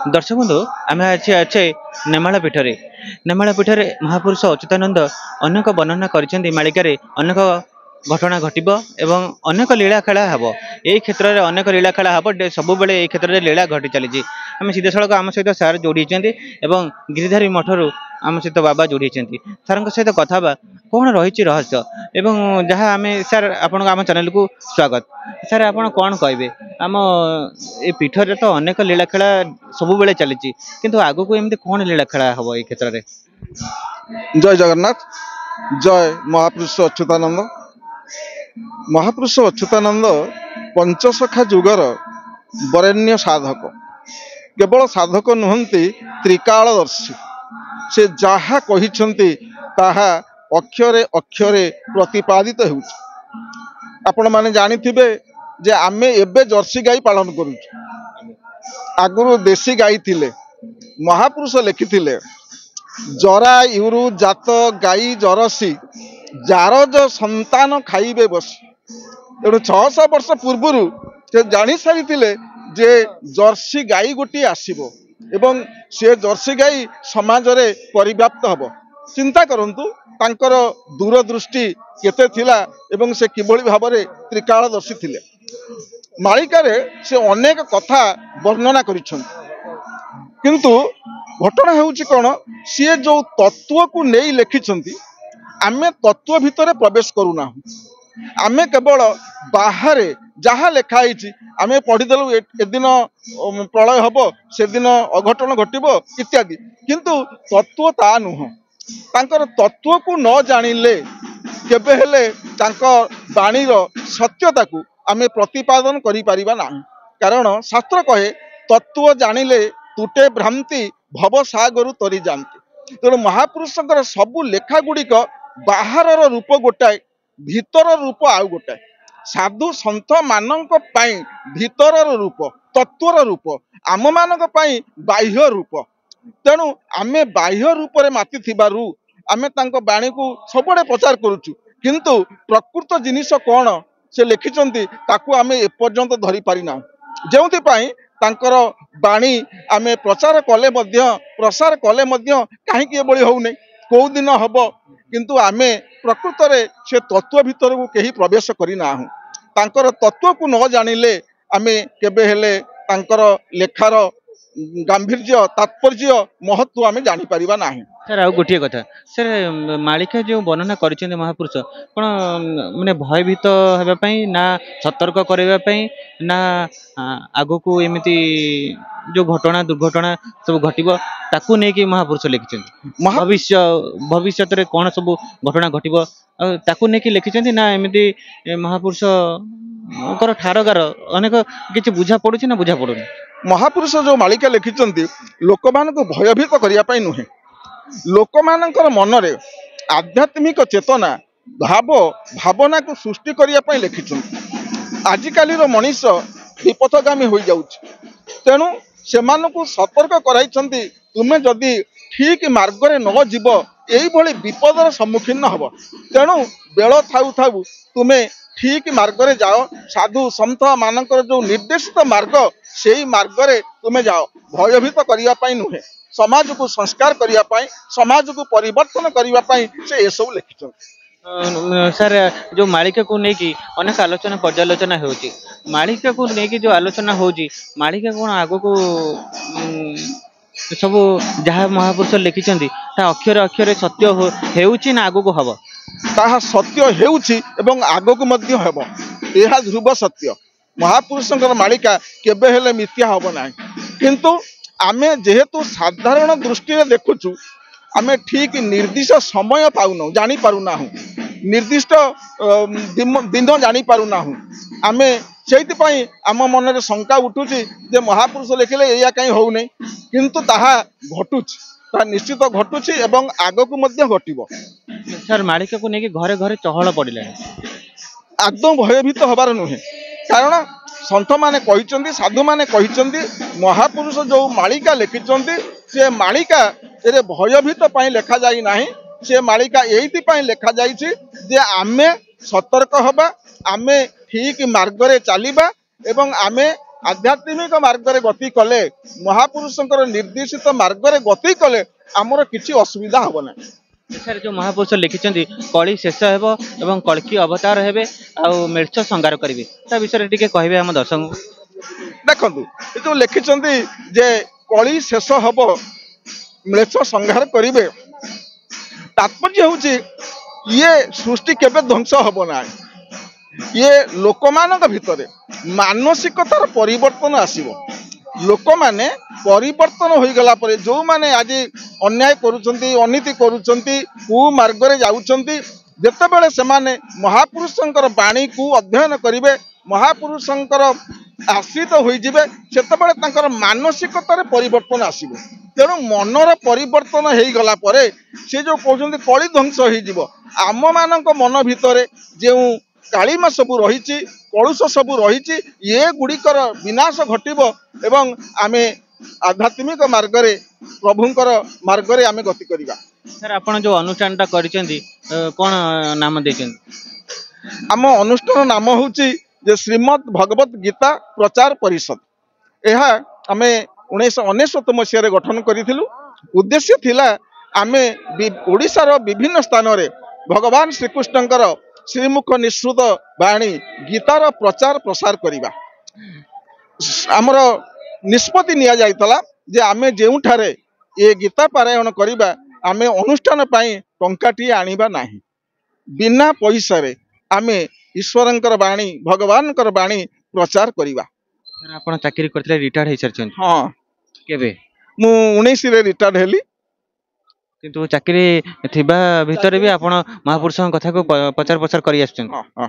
दर्शक बंधु आम अच्छे नेमाल पीठरे महापुरुष अच्युतानंद अनेक वर्णना कर मालिकार अनेक घटना घटब एवं अनेक लीला खेला हे यही क्षेत्र में अनेक लीला खेला हे सब ये क्षेत्र में लीला घटी चली आम सीधा सड़क आम सहित सार जोड़ी गिरिधारी मठर आम सहित बाबा जोड़ी सार सहित कथा कौन रही रहस्य एवं जहाँ आम सार आपण आम चैनल को स्वागत सार आप कौन कहे आम ये पीठर तो अनेक लीला खेला सब बेले चली किंतु आग को एमती कौन लीला खेला हम ये क्षेत्र में। जय जगन्नाथ। जय महापुरुष अच्युतानंद। महापुरुष अच्युतानंद पंचसखा जुगर वरेण्य साधक केवल साधक नुहंती त्रिकालदर्शी से जहा कहिछंती ताहा अक्षरे अक्षरे प्रतिपादित हेउछ। आपण माने जानिथिबे जे आमे एबे जर्सी गाई पालन करूछु आगुरु देसी गाई थिले महापुरुष लिखिथिले जरा यूरु जात गाई जरसी जारज संतान खाइबे बसी। तेणु 600 वर्ष पूर्व से जानी सारी जे जर्सी गाई गोटी आसीबो एवं से जर्सी गाई समाज रे परिव्याप्त हबो। चिंता करंतु तांकर दूरदृष्टि केते थिला एवं से किभଳି भाबरे त्रिकालदर्शी थिले। मालिकारे से अनेक कथा वर्णना करिछन किंतु घटना हेउची कोन सी जो तत्व को नहीं लिखिछंती आमे तत्व भितर प्रवेश करूना। आमे केवल बाहर जहाँ लिखाई आमे पढ़ीदेलु ए दिन प्रलय हम से दिन अघटन घटब इत्यादि किंतु तत्व ता नुह। तांकर तत्व को न जानिले केबे हेले तांकर बाणीर सत्यता को आमे प्रतिपादन करि परिबा नाही। कारण शास्त्र कहे तत्व जानिले तुटे भ्रांति भव सागरु तरी जानती। तेणु महापुरुषंकर सबु लेखा गुड़िक बाहर रूप गोटाए भीतर रूप आउ गोटाए। साधु सन्थ मानक पाई भीतर रूप तत्वर रूप आम मानक पाई बाह्य रूप। तेणु आमे बाह्य रूप रे माति थिबारु आमे तांको बाणी को सबडे प्रचार करूछु किंतु प्रकृत जिनिस कोन से लिखिचंती ताकू आमे एपर्यंत धरि पारिना। जेउथि पाई तांकर बाणी आमे प्रचार कले मध्य प्रसार कले मध्य काहेकि एबळी होउनै को दिन हबो किंतु आमे प्रकृत रे से तत्व भीतर को केही प्रवेश करिना हूं। तांकर तत्व को न जानिले आमे केबे हेले तांकर लेखार गांभीर्य तात्पर्य महत्व आमे जानि परिबा नाही। सर आउ गोटे कथा सर मालिका जो वर्णना कर महापुरुष कौन माने भयभीत होगापी ना सतर्क करने ना आग को एमती जो घटना दुर्घटना सब घटब ताकू नहीं कि महापुरुष लिखिं भविष्य में कौन सब घटना घटब ताकू नहीं कि लिखिं ना एमती महापुरुष ठारगार अनेक किसी बुझा पड़ुछि ना बुझा पड़ुनि। महापुरुष जो मालिका लिखिं लोक मान को भयभीत करने नुहे लोक मानकर मनरे आध्यात्मिक चेतना भाव भावना को सृष्टि करने लिखिं। आजिकाली मनीष विपथगामी हो जाउछि तेणु से सतर्क कराइछन्ति तुमे जदि ठीक मार्ग रे न जीव यही विपदर सम्मुखीन हब। तेणु बेल थाउ थाउ तुमे ठीक मार्ग रे जाओ। साधु सन्थ मानकर जो निर्देशित मार्ग से मार्ग रे तुमे जाओ। भयभीत करने नुहे समाज को संस्कार करने समाज को परिवर्तन करने से ये सब लिखिं। सर जो मालिका को लेकिन अनेक आलोचना पर्यालोचना होची मालिका को लेकिन जो आलोचना होची मालिका कौन आग को सब जहाँ महापुरुष लिखिं अक्षर अक्षर सत्य होउची ना आग को हम ताहा सत्य हेउची एवं आग को मध्य हेब। यह ध्रुव सत्य महापुरुषंकर मालिका केबे हेले मिथ्या हब नाही। किंतु आमे जेहेतु साधारण दृष्टि देखुचु आमे ठीक निर्दिष्ट समय पाउन जानी पारुना हूँ निर्दिष्ट दिन जानी पारुना हूँ। आमे से आम मन में शंका उठुची जे महापुरुष लिखिले या कहीं हो नहीं किंतु ताहा घटुची ता निश्चित घटुची एवं आग को मध्य घटिबो। सर मालिका को लेकिन घरे घरे चहल पड़े आदौ भयभीत हबार नुहे। कारण सन्थ माने कहिचंती साधु माने कहिचंती महापुरुष जो मालिका लिखिचंती से मालिका ए भयभीत पाई लेखा जाई नाही। से मालिका एइति पाई लेखा जाईछि जे आमे सतर्क हबा आमे ठीक मार्ग रे चलिबा एवं आमे आध्यात्मिक मार्ग रे गति कले महापुरुषंकर निर्देशित मार्ग रे गति कले आमर किछि असुविधा हबो ना। ଏଠାରେ ଯୋଉ ମହାପୁରୁଷ ଲେଖିଛନ୍ତି କଳି ଶେଷ ହେବ ଏବଂ କଳ୍କି ଅବତାର ହେବେ ଆଉ ମେର୍ଛ ସଂଗାର କରିବେ ତା ବିଷୟରେ ଟିକେ କହିବେ ଆମ ଦର୍ଶକଙ୍କୁ। देखंतु ए जो लिखिछंती जे कली शेष हब म्लेच्छ संहार करिवे तात्पर्य होउची ये सृष्टि केबे ध्वंस हब ना। ये लोकमानक भितरे मानसिकतार परिवर्तन आसीबो। लोक माने परिवर्तन हो गला परे जो माने आज अन्याय करूछंती अनीति करूछंती कु मार्ग रे जाउछंती जेतेबेले से माने महापुरुषंकर बाणी को अध्ययन करिवे महापुरुषंकर आश्रित होइजिबे सेतेबेले तांकर मानसिकतार परिवर्तन आसीबो। तेणु मनर परिवर्तन हो गला परे से जो कहउछंती कली ध्वंस होइजिबो आम मानक मन भितरे जे कालीमा सबू रही कलुष सबू रही ये गुड़िकर विनाश घटिब एवं आमे आध्यात्मिक मार्ग रे प्रभुंकर मार्ग रे आमे गति करिबा। सर आपण जो अनुष्ठानटा करिसेंती कोन नाम देछेंती। आम अनुष्ठान नाम होउची जे श्रीमद् भगवत गीता प्रचार परिषद। यह आमे 1999 मसीह रे गठन करिथिलु। उद्देश्य थिला आमे ओडिशार विभिन्न स्थान रे भगवान श्रीकृष्णंकर श्रीमुख निश्रुत बाणी गीतार प्रचार प्रसार करिबा। आमर निष्पत्ति निया जाइतला जे आमे जेउठारे ये गीता पारायण करिबा आमे अनुष्ठान पाई टंकाटी आनिबा नाही। बिना पैसा रे आमे ईश्वरंकर बाणी भगवानकर बाणी प्रचार करिबा। सर आपण चाकरी करथिले रिटायर्ड हे सरछन। हां केबे मु 19 रे रिटायर्ड हेली किंतु चाकरी थिबा भितरे भी आपण महापुरुषक कथा को प्रचार प्रसार करि आछन। हां हां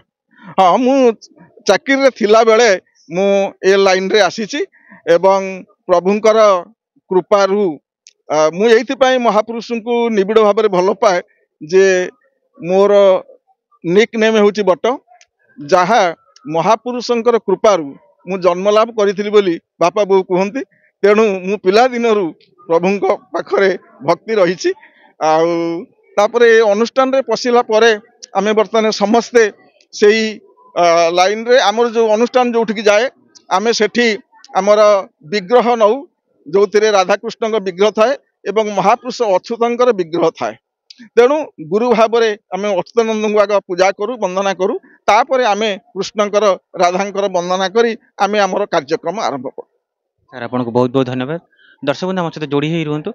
हां मु चाकरी रे थिला बेले मु ए लाइन रे आसीची एवं प्रभुंकर कृपारू मु एथि पई महापुरुष को निबिड़ भाव में भल पाए जे मोर निक नेम होची बट जहा महापुरुषंकर कृपारू मु जन्म लाभ करी बोली बापा बो कहती। तेणु मु पिला दिनरू प्रभुंक पाखरे भक्ति रही तापरे अनुष्ठान रे पशिला परे आमे बर्तमान समस्ते सेई लाइन रे आमर जो अनुष्ठान जोठिक जाए आमे सेठी आमर विग्रह नौ जो राधाकृष्ण विग्रह थाए एवं महापुरुष अच्युतंकर विग्रह थाए। तेणु गुरु भाव में आम अच्युतानंद को आग पूजा करूँ वंदना करूँ तापर आम कृष्णकर राधांकर वंदना करी आम आमर कार्यक्रम आरंभ करूँ। सर आपन को बहुत बहुत धन्यवाद। दर्शक बंधु आम सहित जोड़ी ही रुहतु।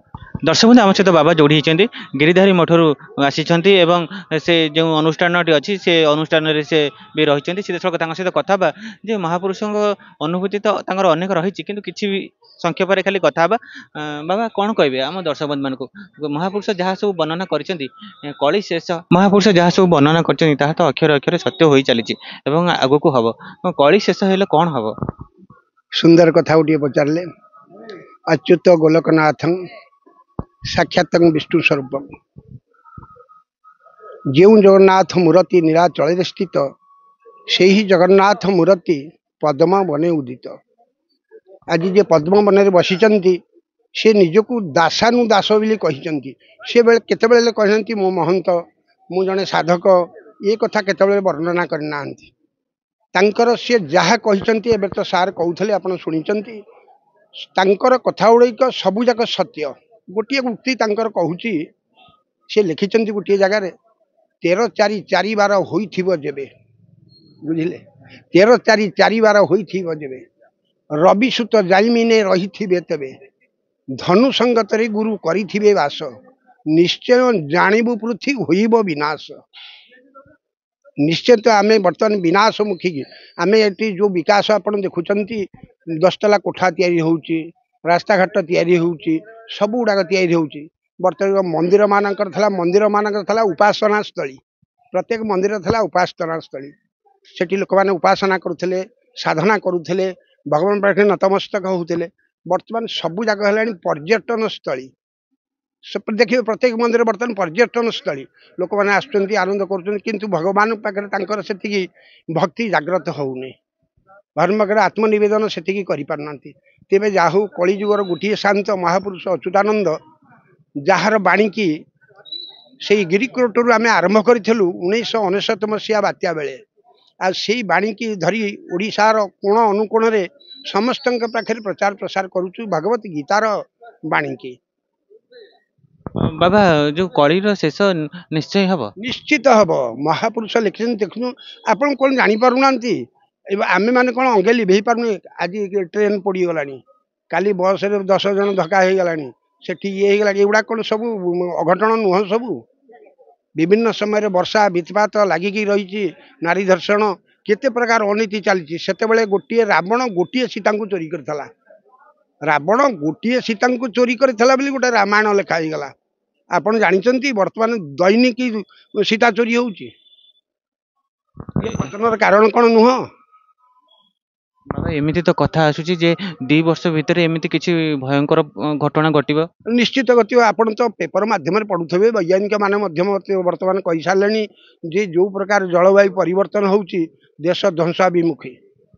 दर्शक बंधु आम सहित बाबा जोड़ी होती गिरिधारी मठरू आसी एवं से जो अनुष्ठान अच्छी से अनुष्ठान से भी रही सीधे सहित कथा जे महापुरुष अनुभूति तो अनेक रही कि भी संक्षेप खाली कथा बाबा कौन कहे आम दर्शक बंधु मान महापुरुष जहाँ सब वर्णना कली शेष महापुरुष जहाँ सब वर्णना कर तो अक्षर अक्षर सत्य हो चली आग को हम कली शेष हेल्ले कौन हम। सुंदर कथा गोटे पचारे अच्युत गोलकनाथ साक्षात विष्णु स्वरूप जो जगन्नाथ मूर्ति नीलाचल स्थित से ही जगन्नाथ मूर्ति पद्म बने उदित। आज जे पद्म बन बसी से निजक दासानुदास बोली कहते से बेले केतबेले कहते मो महंत मु जने साधक ये कथा केतबेले वर्णना करना तांकर से जहाँ कहते एबे तो सार कहते आपन शुणी तांकर कथा गुड़िक सबूक सत्य गोटे उक्ति तांकर कहूची से लिखिं गोटे जगार 13-4-4 होइथिबो जेबे बुझिले 13-4-4 होइथिबो जेबे रवि सुत जाइमिने रही तेबे धनु संगतरे गुरु करिथिबे वास निश्चय जानिबु पृथ्वी होइबो विनाश। निश्चय तो आमे बर्तमान विनाश मुखी आमे एटी जो विकास आपण देखुचंती 10 तला कोठा तैयारी होउची रास्ता घाट तैयारी होउची सब गुड़ाक तैयारी होउची। बर्तमान मंदिर मानकर थला मंदिर मानकर थला उपासना स्थली प्रत्येक मंदिर थला उपासना स्थली सेठी लोक माने उपासना करुथिले साधना करुथिले भगवान पाखे नतमस्तक होते। बर्तमान सबू जगह है पर्यटन स्थली देखिए प्रत्येक मंदिर बर्तमान पर्यटन स्थली लोक मैंने आसुच्च आनंद कर भगवान पाखे से भक्ति जागृत होने भगवान पाखे आत्मनिवेदन से तेरे जाहू कलिजुगर गोटे शांत महापुरुष अच्युतानंद जार बाणी की से गिरिकोटरू आम आरंभ करूँ 1999 मसीहा बात्या बेले ଆଉ ସେଇ ବାଣୀକି ଧରି ଓଡ଼ିଶାର କୋଣ ଅନୁକୋଣରେ ସମସ୍ତଙ୍କ ପାଖରେ ପ୍ରଚାର ପ୍ରସାର କରୁଛୁ ଭଗବତ ଗୀତାର ବାଣୀକି। ବାବା ଯୋଉ କଳିର ଶେଷ ନିଶ୍ଚୟ ହବ। ନିଶ୍ଚିତ ହବ। ମହାପୁରୁଷ ଲେଖିଛନ୍ତି ଦେଖୁନୁ, ଆପଣ କ'ଣ ଜାଣିପାରୁନାହାନ୍ତି? ଏବେ ଆମେମାନେ କ'ଣ ଅଙ୍ଗେ ଲିଭେଇ ପାରୁନେ? ଆଜି ଟ୍ରେନ ପୋଡ଼ିଗଲାଣି, କାଲି ବସରେ 10 ଜଣ ଧକ୍କା ହେଇଗଲାଣି, ସେଠି ଇଏ ହେଇଗଲାଣି। ଏଗୁଡ଼ା କ'ଣ ସବୁ ଅଘଟଣ ନୁହଁ? ସବୁ ବିଭିନ୍ନ ସମୟରେ ବର୍ଷା ବିତ୍ପାତ ଲାଗିକି ରହିଛି, ନାରୀ ଧର୍ଷଣ, କେତେ ପ୍ରକାର ଅନୀତି ଚାଲିଛି। ସେତେବେଳେ ଗୋଟିଏ ରାବଣ ଗୋଟିଏ ସୀତାଙ୍କୁ ଚୋରି କରିଥିଲା। ରାବଣ ଗୋଟିଏ ସୀତାଙ୍କୁ ଚୋରି କରିଥିଲା ବୋଲି ଗୋଟେ ରାମାୟଣ ଲେଖା ହେଇଗଲା। ଆପଣ ଜାଣିଛନ୍ତି ବର୍ତ୍ତମାନ ଦୈନିକ ସୀତା ଚୋରି ହଉଛି? ଏ ଘଟଣାର କାରଣ କ'ଣ ନୁହଁ? ବାବା ଏମିତି ତ କଥା ଆସୁଛି ଯେ 2 ବର୍ଷ ଭିତରେ ଏମିତି କିଛି ଭୟଙ୍କର ଘଟଣା ଘଟିବ। ନିଶ୍ଚିତ ଗତି। ଆପଣ ତ ପେପର ମାଧ୍ୟମରେ ପଢୁଥିବେ, ବୈଜ୍ଞାନିକ ମାନେ ମଧ୍ୟ ବର୍ତ୍ତମାନ କହିସାରିଲେଣି ଯେ ଯୋଉ ପ୍ରକାର ଜଳବାୟୁ ପରିବର୍ତ୍ତନ ହଉଛି, ଦେଶ ଧ୍ୱଂସାଭିମୁଖୀ।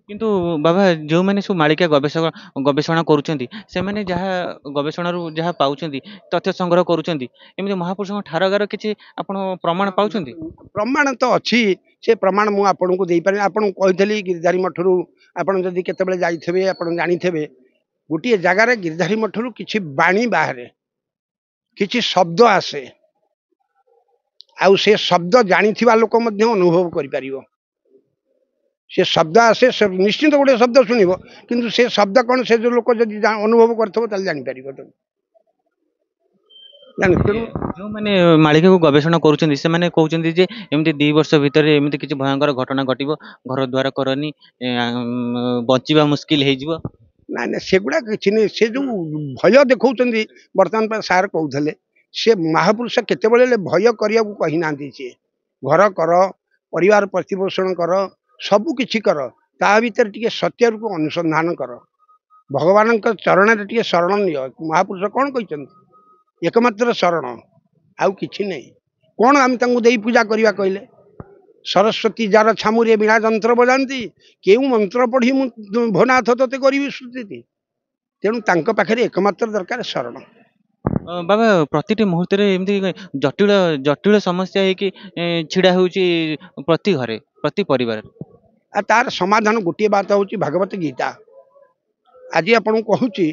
କିନ୍ତୁ ବାବା ଯେଉଁମାନେ ସବୁ ମାଳିକା ଗବେଷଣା କରୁଛନ୍ତି ସେମାନେ ଯାହା ଗବେଷଣାରୁ ଯାହା ପାଉଛନ୍ତି ତଥ୍ୟ ସଂଗ୍ରହ କରୁଛନ୍ତି, ଏମିତି ମହାପୁରୁଷଙ୍କ ଠାରଗାର କିଛି ଆପଣ ପ୍ରମାଣ ପାଉଛନ୍ତି? ପ୍ରମାଣ ତ ଅଛି, ସେ ପ୍ରମାଣ ମୁଁ ଆପଣଙ୍କୁ ଦେଇପାରିବି। ଆପଣଙ୍କୁ କହିଥିଲି ଗିରିଧାରୀ ମଠରୁ ଆପଣ ଯଦି କେତେବେଳେ ଯାଇଥିବେ ଆପଣ ଜାଣିଥିବେ, ଗୋଟିଏ ଜାଗାରେ ଗିରିଧାରୀ ମଠରୁ କିଛି ବାଣୀ ବାହାରେ, କିଛି ଶବ୍ଦ ଆସେ, ଆଉ ସେ ଶବ୍ଦ ଜାଣିଥିବା ଲୋକ ମଧ୍ୟ ଅନୁଭବ କରିପାରିବ। ସେ ଶବ୍ଦ ଆସେ, ନିଶ୍ଚିନ୍ତ ଗୋଟେ ଶବ୍ଦ ଶୁଣିବ, କିନ୍ତୁ ସେ ଶବ୍ଦ କ'ଣ ସେ ଯୋଉ ଲୋକ ଯଦି ଅନୁଭବ କରିଥିବ ତାହେଲେ ଜାଣିପାରିବ। ତେଣୁ ଯେଉଁମାନେ ମାଳିକାକୁ ଗବେଷଣା କରୁଛନ୍ତି ସେମାନେ କହୁଛନ୍ତି ଯେ ଏମିତି 2 ବର୍ଷ ଭିତରେ ଏମିତି କିଛି ଭୟଙ୍କର ଘଟଣା ଘଟିବ, ଘର ଦ୍ୱାର କରନି, ବଞ୍ଚିବା ମୁସ୍କିଲ ହେଇଯିବ। ନାଇଁ ନାଇଁ, ସେଗୁଡା କିଛି ନାହିଁ। ସେ ଯୋଉ ଭୟ ଦେଖଉଛନ୍ତି, ବର୍ତ୍ତମାନ ପାଇଁ ସାର୍ କହୁଥିଲେ, ସେ ମହାପୁରୁଷ କେତେବେଳେ ହେଲେ ଭୟ କରିବାକୁ କହିନାହାନ୍ତି। ସିଏ ଘର କର, ପରିବାର ପ୍ରତିପୋଷଣ କର, ସବୁ କିଛି କର, ତା ଭିତରେ ଟିକେ ସତ୍ୟକୁ ଅନୁସନ୍ଧାନ କର, ଭଗବାନଙ୍କ ଚରଣରେ ଟିକେ ଶରଣ ନିଅ। ମହାପୁରୁଷ କ'ଣ କହିଛନ୍ତି? ଏକମାତ୍ର ଶରଣ, ଆଉ କିଛି ନାହିଁ। କ'ଣ ଆମେ ତାଙ୍କୁ ଦେଇ ପୂଜା କରିବା କହିଲେ? ସରସ୍ୱତୀ ଯାର ଛାମୁରେ ବୀଣା ଯନ୍ତ୍ର ବଜାନ୍ତି, କେଉଁ ମନ୍ତ୍ର ପଢ଼ି ମୁଁ ଭୋନାଥ ତତେ କରିବି ସ୍ତୁତି। ତେଣୁ ତାଙ୍କ ପାଖରେ ଏକମାତ୍ର ଦରକାର ଶରଣ। ବାବା ପ୍ରତିଟି ମୁହୂର୍ତ୍ତରେ ଏମିତି ଜଟିଳ ଜଟିଳ ସମସ୍ୟା ହେଇକି ଛିଡା ହେଉଛି ପ୍ରତି ଘରେ, ପ୍ରତି ପରିବାରରେ। ଆଉ ତାର ସମାଧାନ ଗୋଟିଏ ବାତ ହେଉଛି ଭଗବତ ଗୀତା। ଆଜି ଆପଣଙ୍କୁ କହୁଛି,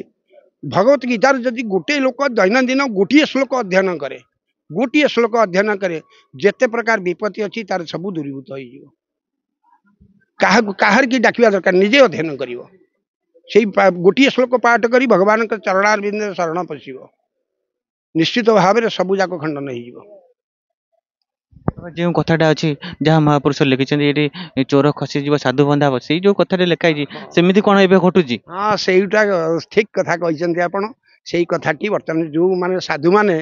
ଭଗବତ ଗୀତାର ଯଦି ଗୋଟିଏ ଲୋକ ଦୈନନ୍ଦିନ ଗୋଟିଏ ଶ୍ଲୋକ ଅଧ୍ୟୟନ କରେ, ଗୋଟିଏ ଶ୍ଲୋକ ଅଧ୍ୟୟନ କରେ, ଯେତେ ପ୍ରକାର ବିପତ୍ତି ଅଛି ତାର ସବୁ ଦୂରୀଭୂତ ହେଇଯିବ। କାହାର କି ଡାକିବା ଦରକାର, ନିଜେ ଅଧ୍ୟୟନ କରିବ। ସେଇ ଗୋଟିଏ ଶ୍ଲୋକ ପାଠ କରି ଭଗବାନଙ୍କ ଚରଣାରବିନ୍ଦରେ ଶରଣ ପଶିବ, ନିଶ୍ଚିତ ଭାବରେ ସବୁ ଯାକ ଖଣ୍ଡନ ହେଇଯିବ। ଯେଉଁ କଥାଟା ଅଛି, ଯାହା ମହାପୁରୁଷ ଲେଖିଛନ୍ତି, ଏଠି ଚୋର ଖସିଯିବ ସାଧୁ ବନ୍ଧା ହବ, ସେଇ ଯୋଉ କଥାରେ ଲେଖା ହେଇଛି, ସେମିତି କ'ଣ ଏବେ ଘଟୁଛି? ହଁ, ସେଇଟା ଠିକ କଥା କହିଛନ୍ତି ଆପଣ। ସେଇ କଥାଟି ବର୍ତ୍ତମାନ ଯୋଉମାନେ ସାଧୁମାନେ,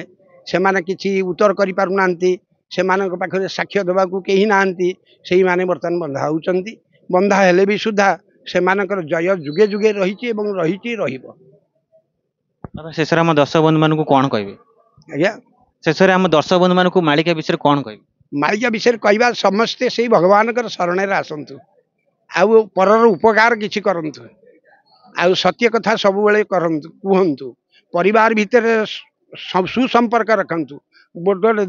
ସେମାନେ କିଛି ଉତ୍ତର କରିପାରୁନାହାନ୍ତି, ସେମାନଙ୍କ ପାଖରେ ସାକ୍ଷ୍ୟ ଦେବାକୁ କେହି ନାହାନ୍ତି, ସେଇମାନେ ବର୍ତ୍ତମାନ ବନ୍ଧା ହେଉଛନ୍ତି। ବନ୍ଧା ହେଲେ ବି ସୁଦ୍ଧା ସେମାନଙ୍କର ଜୟ ଯୁଗେ ଯୁଗେ ରହିଛି ଏବଂ ରହିଛି, ରହିବ। ଶେଷରେ ଆମ ଦର୍ଶକ ବନ୍ଧୁ ମାନଙ୍କୁ କ'ଣ କହିବେ? ଆଜ୍ଞା, ଶେଷରେ ଆମ ଦର୍ଶକ ବନ୍ଧୁ ମାନଙ୍କୁ ମାଳିକା ବିଷୟରେ କ'ଣ କହିବେ? ମାଳିକା ବିଷୟରେ କହିବା, ସମସ୍ତେ ସେଇ ଭଗବାନଙ୍କର ଶରଣରେ ଆସନ୍ତୁ, ଆଉ ପରର ଉପକାର କିଛି କରନ୍ତୁ, ଆଉ ସତ୍ୟ କଥା ସବୁବେଳେ କରନ୍ତୁ, କୁହନ୍ତୁ, ପରିବାର ଭିତରେ ସୁସମ୍ପର୍କ ରଖନ୍ତୁ।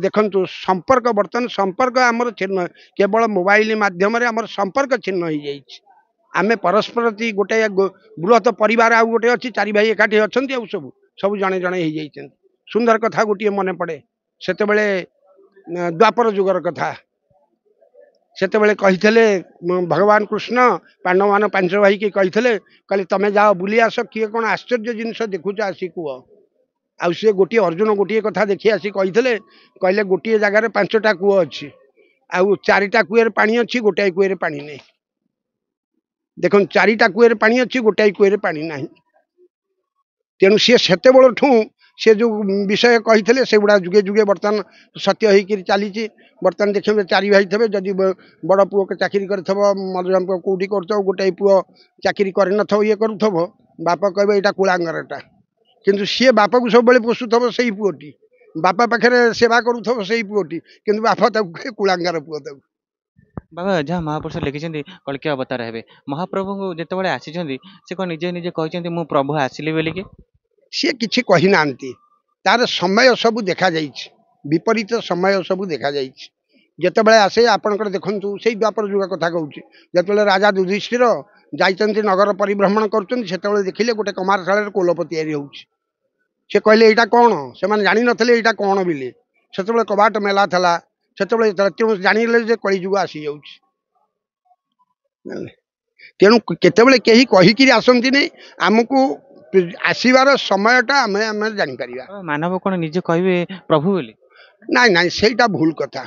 ଦେଖନ୍ତୁ, ସମ୍ପର୍କ ବର୍ତ୍ତମାନ ସମ୍ପର୍କ ଆମର ଛିନ୍ନ, କେବଳ ମୋବାଇଲ ମାଧ୍ୟମରେ ଆମର ସମ୍ପର୍କ ଛିନ୍ନ ହେଇଯାଇଛି। ଆମେ ପରସ୍ପର ଗୋଟେ ବୃହତ ପରିବାର ଆଉ ଗୋଟେ ଅଛି, 4 ଭାଇ ଏକାଠି ଅଛନ୍ତି, ଆଉ ସବୁ ଜଣେ ଜଣେ ହେଇଯାଇଛନ୍ତି। ସୁନ୍ଦର କଥା ଗୋଟିଏ ମନେ ପଡ଼େ, ସେତେବେଳେ ଦ୍ୱାପର ଯୁଗର କଥା। ସେତେବେଳେ କହିଥିଲେ ଭଗବାନ କୃଷ୍ଣ ପାଣ୍ଡବମାନ 5 ଭାଇକି କହିଥିଲେ, ତମେ ଯାଅ ବୁଲି ଆସ, କିଏ କ'ଣ ଆଶ୍ଚର୍ଯ୍ୟ ଜିନିଷ ଦେଖୁଛ ଆସି କୁହ। ଆଉ ସିଏ ଗୋଟିଏ ଅର୍ଜୁନ ଗୋଟିଏ କଥା ଦେଖି ଆସି କହିଥିଲେ, ଗୋଟିଏ ଜାଗାରେ 5ଟା କୂଅ ଅଛି, ଆଉ 4ଟା କୂଅରେ ପାଣି ଅଛି, ଗୋଟାଏ କୂଅରେ ପାଣି ନାହିଁ। ଦେଖନ୍ତୁ, 4ଟା କୂଅରେ ପାଣି ଅଛି, ଗୋଟାଏ କୂଅରେ ପାଣି ନାହିଁ। ତେଣୁ ସିଏ ସେତେବେଳଠୁ ସେ ଯୋଉ ବିଷୟ କହିଥିଲେ ସେଗୁଡ଼ା ଯୁଗେ ଯୁଗେ ବର୍ତ୍ତମାନ ସତ୍ୟ ହେଇକିରି ଚାଲିଛି। ବର୍ତ୍ତମାନ ଦେଖିବେ 4 ଭାଇ ଥିବେ, ଯଦି ବଡ଼ ପୁଅ ଚାକିରି କରିଥିବ, ମଝିଆ ପୁଅ କୋଉଠି କରୁଥିବ, ଗୋଟାଏ ପୁଅ ଚାକିରି କରିନଥିବ, ଇଏ କରୁଥିବ, ବାପ କହିବେ ଏଇଟା କୁଳାଙ୍ଗରଟା। କିନ୍ତୁ ସିଏ ବାପକୁ ସବୁବେଳେ ପୋଷୁଥିବ ସେଇ ପୁଅଟି, ବାପା ପାଖରେ ସେବା କରୁଥିବ ସେଇ ପୁଅଟି, କିନ୍ତୁ ବାପ ତାକୁ କୁଳାଙ୍ଗାର ପୁଅ ତାକୁ। ବାବା ଯାହା ମହାପୁରୁଷ ଲେଖିଛନ୍ତି କଳ୍କି ଅବତାର ହେବେ, ମହାପ୍ରଭୁ ଯେତେବେଳେ ଆସିଛନ୍ତି ସେ କ'ଣ ନିଜେ ନିଜେ କହିଛନ୍ତି ମୁଁ ପ୍ରଭୁ ଆସିଲି ବୋଲିକି? ସିଏ କିଛି କହିନାହାନ୍ତି, ତାର ସମୟ ସବୁ ଦେଖାଯାଇଛି, ବିପରୀତ ସମୟ ସବୁ ଦେଖାଯାଇଛି। ଯେତେବେଳେ ଆସେ ଆପଣଙ୍କର ଦେଖନ୍ତୁ ସେଇ ଦ୍ୱାପର ଯୁଗ କଥା କହୁଛି, ଯେତେବେଳେ ରାଜା ଯୁଧିଷ୍ଠିର ଯାଇଛନ୍ତି ନଗର ପରିଭ୍ରମଣ କରୁଛନ୍ତି, ସେତେବେଳେ ଦେଖିଲେ ଗୋଟେ କମାରଶାଳରେ କୋଲପ ତିଆରି ହେଉଛି। ସେ କହିଲେ ଏଇଟା କ'ଣ? ସେମାନେ ଜାଣିନଥିଲେ ଏଇଟା କ'ଣ ବୋଲି। ସେତେବେଳେ କବାଟ ମେଲା ଥିଲା, ସେତେବେଳେ ତେଣୁ ଜାଣିଲେ ଯେ କଳିଯୁଗ ଆସିଯାଉଛି। ତେଣୁ କେତେବେଳେ କେହି କହିକିରି ଆସନ୍ତିନି, ଆମକୁ ଆସିବାର ସମୟଟା ଆମେ ଆମେ ଜାଣିପାରିବା। ମାନବ କଣ ନିଜେ କହିବେ ପ୍ରଭୁ ବୋଲି? ନାଇଁ ନାଇଁ, ସେଇଟା ଭୁଲ କଥା,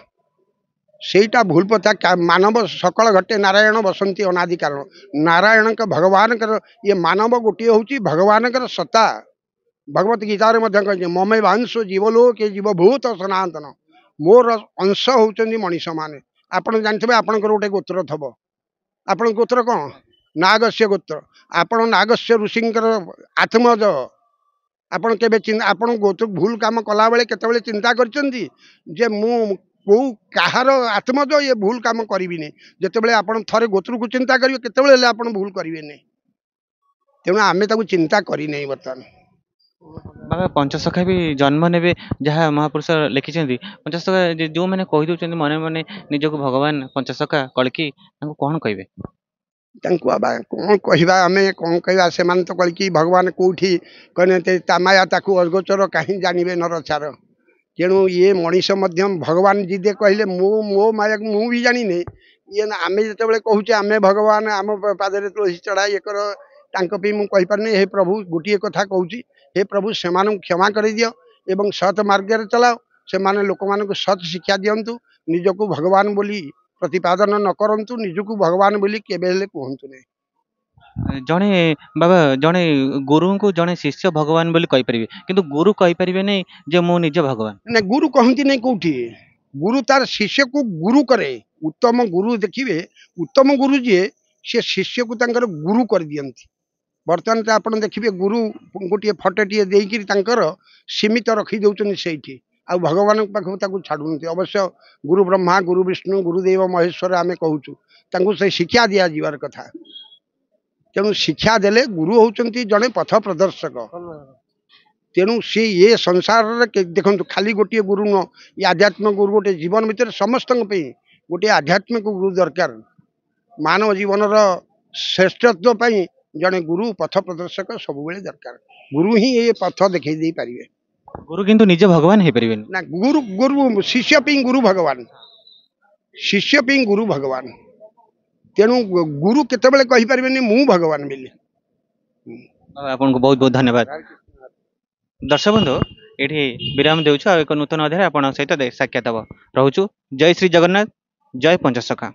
ସେଇଟା ଭୁଲ କଥା। ମାନବ ସକଳ ଘଟେ ନାରାୟଣ ବସନ୍ତି ଅନାଦି କାରଣ। ନାରାୟଣଙ୍କ ଭଗବାନଙ୍କର ଇଏ ମାନବ ଗୋଟିଏ ହେଉଛି ଭଗବାନଙ୍କର ସତ୍ତା। ଭଗବତ ଗୀତାରେ ମଧ୍ୟ କହିଛି ମମେ ବାଂଶ ଜୀବଲୋକେ ଜୀବଭୂତ ସନାତନ। ମୋର ଅଂଶ ହେଉଛନ୍ତି ମଣିଷ ମାନେ। ଆପଣ ଜାଣିଥିବେ ଆପଣଙ୍କର ଗୋଟେ ଗୋତ୍ର ଥବ। ଆପଣଙ୍କ ଗୋତ୍ର କ'ଣ? ନାଗସ୍ୟ ଗୋତ୍ର। ଆପଣ ନାଗସ୍ୟ ଋଷିଙ୍କର ଆତ୍ମଜ। ଆପଣ କେବେ ଆପଣ ଭୁଲ କାମ କଲାବେଳେ କେତେବେଳେ ଚିନ୍ତା କରିଛନ୍ତି ଯେ ମୁଁ କେଉଁ କାହାର ଆତ୍ମଜ, ଇଏ ଭୁଲ କାମ କରିବିନି? ଯେତେବେଳେ ଆପଣ ଥରେ ଗୋତ୍ରକୁ ଚିନ୍ତା କରିବେ, କେତେବେଳେ ହେଲେ ଆପଣ ଭୁଲ କରିବେନି। ତେଣୁ ଆମେ ତାକୁ ଚିନ୍ତା କରିନେଇ ବର୍ତ୍ତମାନ। ବାବା ପଞ୍ଚସଖା ବି ଜନ୍ମ ନେବେ, ଯାହା ମହାପୁରୁଷ ଲେଖିଛନ୍ତି। ପଞ୍ଚସଖା ଯେଉଁମାନେ କହିଦେଉଛନ୍ତି ମନେ ମନେ ନିଜକୁ ଭଗବାନ ପଞ୍ଚସଖା କଳ୍କି, ତାଙ୍କୁ କ'ଣ କହିବେ? ତାଙ୍କୁ ବାବା କ'ଣ କହିବା, ଆମେ କ'ଣ କହିବା? ସେମାନେ ତ କଳିକି ଭଗବାନ କେଉଁଠି କହିଲେ ତା ମାୟା ତାକୁ ଅଗୋଚର, କାହିଁ ଜାଣିବେ ନରଚାର। ତେଣୁ ଇଏ ମଣିଷ ମଧ୍ୟ ଭଗବାନ ଯିଏ କହିଲେ ମୋ ମାୟାକୁ ମୁଁ ବି ଜାଣିନି। ଇଏ ଆମେ ଯେତେବେଳେ କହୁଛେ ଆମେ ଭଗବାନ, ଆମ ପାଦରେ ତୁଳସୀ ଚଢ଼ା ଇଏ କର, ତାଙ୍କ ପାଇଁ ମୁଁ କହିପାରୁନି। ହେ ପ୍ରଭୁ, ଗୋଟିଏ କଥା କହୁଛି, ହେ ପ୍ରଭୁ ସେମାନଙ୍କୁ କ୍ଷମା କରିଦିଅ ଏବଂ ସତ୍ ମାର୍ଗରେ ଚଲାଅ। ସେମାନେ ଲୋକମାନଙ୍କୁ ସତ୍ ଶିକ୍ଷା ଦିଅନ୍ତୁ, ନିଜକୁ ଭଗବାନ ବୋଲି ପ୍ରତିପାଦନ ନ କରନ୍ତୁ, ନିଜକୁ ଭଗବାନ ବୋଲି କେବେ ହେଲେ କୁହନ୍ତୁ ନାହିଁ। ଜଣେ ବାବା ଜଣେ ଗୁରୁଙ୍କୁ ଜଣେ ଶିଷ୍ୟ ଭଗବାନ ବୋଲି କହିପାରିବେ, କିନ୍ତୁ ଗୁରୁ କହିପାରିବେ ନାହିଁ ଯେ ମୁଁ ନିଜେ ଭଗବାନ। ନା, ଗୁରୁ କହନ୍ତି ନାହିଁ କୋଉଠି। ଗୁରୁ ତାର ଶିଷ୍ୟକୁ ଗୁରୁ କରେ। ଉତ୍ତମ ଗୁରୁ ଦେଖିବେ, ଉତ୍ତମ ଗୁରୁ ଯିଏ, ସେ ଶିଷ୍ୟକୁ ତାଙ୍କର ଗୁରୁ କରିଦିଅନ୍ତି। ବର୍ତ୍ତମାନ ତ ଆପଣ ଦେଖିବେ ଗୁରୁ ଗୋଟିଏ ଫଟୋଟିଏ ଦେଇକିରି ତାଙ୍କର ସୀମିତ ରଖିଦେଉଛନ୍ତି ସେଇଠି, ଆଉ ଭଗବାନଙ୍କ ପାଖକୁ ତାକୁ ଛାଡ଼ୁନାହାନ୍ତି। ଅବଶ୍ୟ ଗୁରୁ ବ୍ରହ୍ମା, ଗୁରୁ ବିଷ୍ଣୁ, ଗୁରୁଦେବ ମହେଶ୍ୱର ଆମେ କହୁଛୁ, ତାଙ୍କୁ ସେ ଶିକ୍ଷା ଦିଆଯିବାର କଥା। ତେଣୁ ଶିକ୍ଷା ଦେଲେ ଗୁରୁ ହେଉଛନ୍ତି ଜଣେ ପଥ ପ୍ରଦର୍ଶକ। ତେଣୁ ସେ ଏ ସଂସାରରେ ଦେଖନ୍ତୁ ଖାଲି ଗୋଟିଏ ଗୁରୁ ନୁହଁ, ଏ ଆଧ୍ୟାତ୍ମିକ ଗୁରୁ ଗୋଟେ ଜୀବନ ଭିତରେ ସମସ୍ତଙ୍କ ପାଇଁ ଗୋଟିଏ ଆଧ୍ୟାତ୍ମିକ ଗୁରୁ ଦରକାର। ମାନବ ଜୀବନର ଶ୍ରେଷ୍ଠତ୍ୱ ପାଇଁ ଜଣେ ଗୁରୁ ପଥ ପ୍ରଦର୍ଶକ ସବୁବେଳେ ଦରକାର। ଗୁରୁ ହିଁ ଏ ପଥ ଦେଖେଇ ଦେଇପାରିବେ। ଗୁରୁ କିନ୍ତୁ ନିଜେ ଭଗବାନ ହେଇପାରିବେନି। ନା, ଗୁରୁ ଗୁରୁ ଶିଷ୍ୟ ପାଇଁ ଗୁରୁ ଭଗବାନ, ଶିଷ୍ୟ ପାଇଁ ଗୁରୁ ଭଗବାନ। ତେଣୁ ଗୁରୁ କେତେବେଳେ କହିପାରିବେନି ମୁଁ ଭଗବାନ ବୋଲି। ଆପଣଙ୍କୁ ବହୁତ ବହୁତ ଧନ୍ୟବାଦ। ଦର୍ଶକ ବନ୍ଧୁ, ଏଠି ବିରାମ ଦେଉଛୁ, ଆଉ ଏକ ନୂତନ ଅଧ୍ୟାୟରେ ଆପଣଙ୍କ ସହିତ ସାକ୍ଷାତ ହେବ। ରହୁଛୁ। ଜୟ ଶ୍ରୀ ଜଗନ୍ନାଥ, ଜୟ ପଞ୍ଚସଖା।